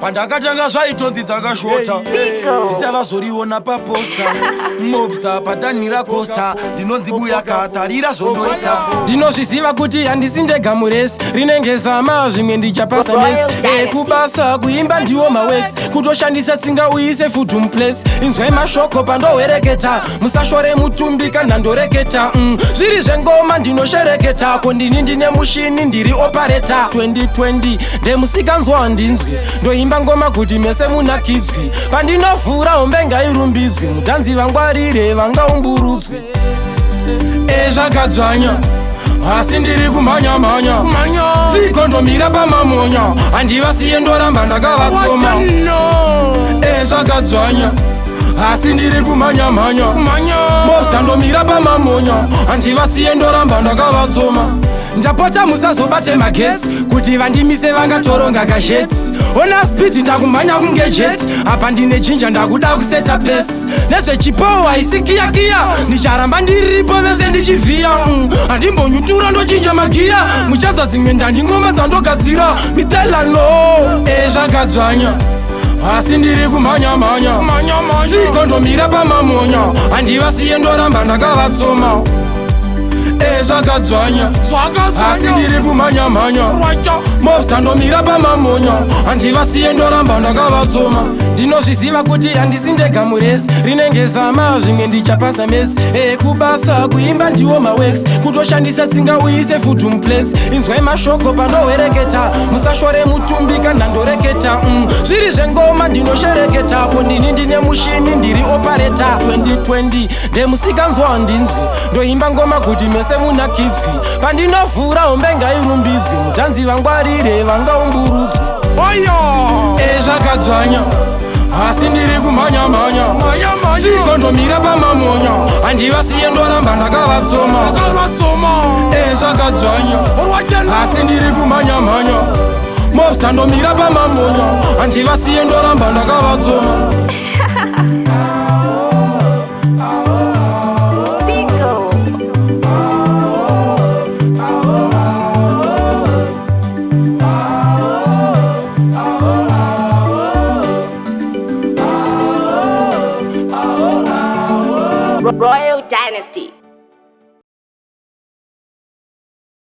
pandakatanga zvaitonzi dzakashota dzichavazoriona paposta mobsa padanhira costa ndinonzi Buyaka tarira zvondoita ndinozviziva kuti handisi ndega muresi rinenge zama zvimwe ndichapasa nets ekubasa kuimba ndiwo mawex kutoshandisa tsinga uise food plates inzwai mashoko pandowereketa musashore mutumbi kana ndoreketa zviri zvengoma ndinoshereketa kondini ndine mushini ndiri opareta 2020 ndemusikanzwa handinzwi ndoimba ngoma kuti mese munakidzwi pandinovhura hombe ngairumbidzwe mutanzi vangwarire vangaumburudzwe Zvakadzvanya asi ndiri kumhanya-mhanya dzikondomira pamamonya handivasiye ndoramba ndakavatsoma Zvakadzvanya asi ndiri kumhanya-mhanya mobstandomira pamamonya handivasiye ndoramba ndakavatsoma ndapota musazobate magetsi kuti vandimise vangatoronga kazheti ona spidi ndakumhanya kunge jeti apa ndine jinja ndakuda kuseta pesi nezvechipowa haisi kiyakiya ndicharamba ndiripo vese ndichivhiya handimbonyutura ndochinja magiya muchadza dzimwe ndandingoma dzandogadzira mitelano Zvakadzvanya asi ndiri kumhanya-mhanya dzikondomira pamamonya handivasiye ndoramba ndakavatsoma Zvakadzvanya asi ndiri kumhanya-mhanya mobstandomira pamamonya handivasiye ndoramba ndakavatsoma ndinozviziva kuti handisi ndega muresi rinenge zama zvimwe ndichapasa mets ekubasa kuimba ndiwo mawex kutoshandisa tsinga uise food plates inzwai mashoko pandowereketa musashore mutumbi kana ndoreketa zviri zvengoma ndinoshereketa kondini ndine mushini ndiri opareta 2020 ndemusikanzwa handinzwi ndoimba ngoma kuti mese munakidzwi pandinovhura hombe ngairumbidzwe mutanzi vangwarire vangaumburudzwe Zvakadzvanya asi ndiri kumhanya-mhanya dzikondomira pamamonya handivasiye ndoramba ndakavatsoma Zvakadzvanya asi ndiri kumhanya-mhanya mobstandomira pamamonya handivasiye ndoramba ndakavatsoma Royal Dynasty.